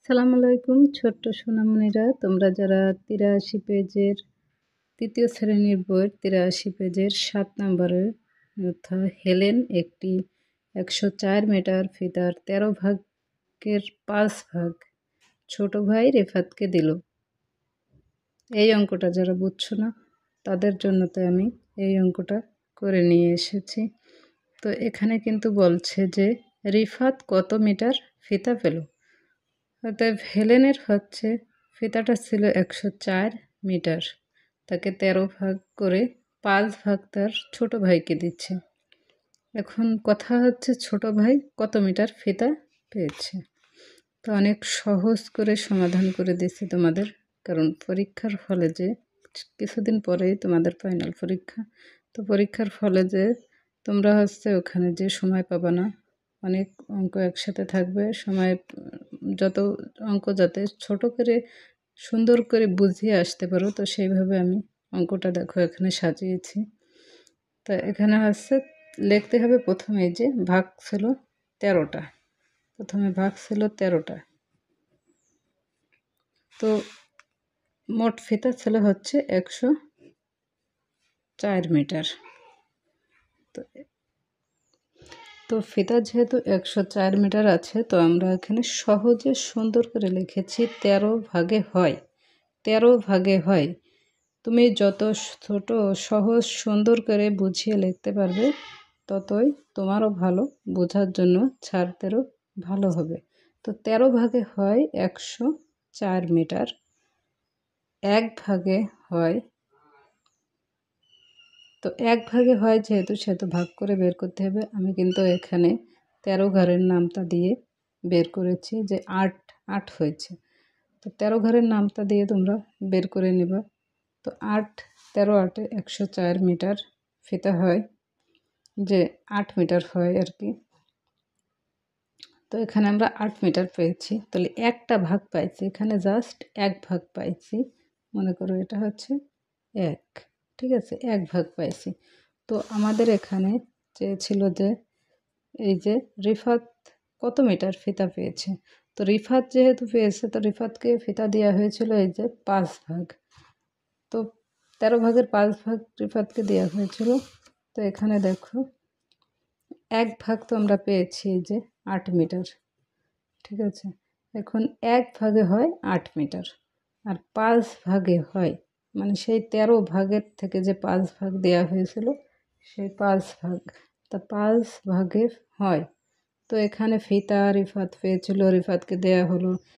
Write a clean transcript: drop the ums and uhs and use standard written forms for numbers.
সালামু আলাইকুম ছোট্ট সোনামণিরা, তোমরা যারা ৮৩ পেজের তৃতীয় শ্রেণীর বইয়ের ৮৩ পেজের ৭ নম্বরের অর্থাৎ হেলেন একটি ১০৪ মিটার ফিতার ১৩ ভাগের ৫ ভাগ ছোট ভাই রেফাতকে দিল, এই অঙ্কটা যারা বুঝছো না তাদের জন্য তো আমি এই অঙ্কটা করে নিয়ে এসেছি। তো এখানে কিন্তু বলছে যে রিফাত কত মিটার ফিতা পেল। অতএব হেলেনের ফিতাটা ছিল ১০৪ মিটার, তাকে ১৩ ভাগ করে ৫ ভাগ তার ছোট ভাইকে দিচ্ছে। এখন কথা হচ্ছে ছোট ভাই কত মিটার ফিতা পেয়েছে। তো অনেক সহজ করে সমাধান করে দিচ্ছি তোমাদের, কারণ পরীক্ষার ফলে যে কিছুদিন পরেই তোমাদের ফাইনাল পরীক্ষা, তো পরীক্ষার ফলে যে তোমরা ওখানে যে সময় পাবা না, অনেক অঙ্ক একসাথে থাকবে, সময় যত অঙ্ক যাতে ছোট করে সুন্দর করে বুঝিয়ে আসতে পারো, তো সেইভাবে আমি অঙ্কটা দেখো এখানে সাজিয়েছি। তো এখানে লিখতে হবে প্রথমে যে ভাগ ছিল ১৩টা, প্রথমে ভাগ ছিল ১৩টা। তো মোট ফিতা ছিল ১০৪ মিটার। তো ফিতা যেহেতু ১০৪ মিটার আছে, তো আমরা এখানে সহজে সুন্দর করে লিখেছি ১৩ ভাগে হয়। ১৩ ভাগে হয়, তুমি যত ছোট সহজ সুন্দর করে বুঝিয়ে লিখতে পারবে ততই তোমারও ভালো, বোঝার জন্য ছাত্রেরও ভালো হবে। তো ১৩ ভাগে হয় ১০৪ মিটার, এক ভাগে হয়, তো এক ভাগে হয় যেহেতু সেহেতু ভাগ করে বের করতে হবে। আমি কিন্তু এখানে ১৩ ঘরের নামতা দিয়ে বের করেছি যে ৮ হয়েছে। তো ১৩ ঘরের নামতা দিয়ে তোমরা বের করে নেবা। তো ৮ ১৩ ৮ ১০৪ মিটার ফিতা হয়, যে ৮ মিটার হয় আর কি। তো এখানে আমরা ৮ মিটার পেয়েছি, তাহলে একটা ভাগ পাইছি, এখানে জাস্ট এক ভাগ পাইছি, মনে করো এটা ১, ঠিক আছে, এক ভাগ পাইছি। তো আমাদের এখানে চেয়েছিল যে এই যে রিফাত কত মিটার ফিতা পেয়েছে। তো রিফাত যেহেতু পেয়েছে, তো রিফাতকে ফিতা দেওয়া হয়েছিল এই যে ৫ ভাগ। তো ১৩ ভাগের ৫ ভাগ রিফাতকে দেওয়া হয়েছিল। তো এখানে দেখো এক ভাগ তো আমরা পেয়েছি এই যে ৮ মিটার, ঠিক আছে। এখন এক ভাগে হয় ৮ মিটার, আর ৫ ভাগে হয় মানে সেই ১৩ ভাগের থেকে যে ৫ ভাগ দেওয়া হয়েছিল সেই ৫ ভাগ, তা ৫ ভাগে হয়। তো এখানে ফিতা রিফাত পেয়েছিল, রিফাতকে দেয়া হলো,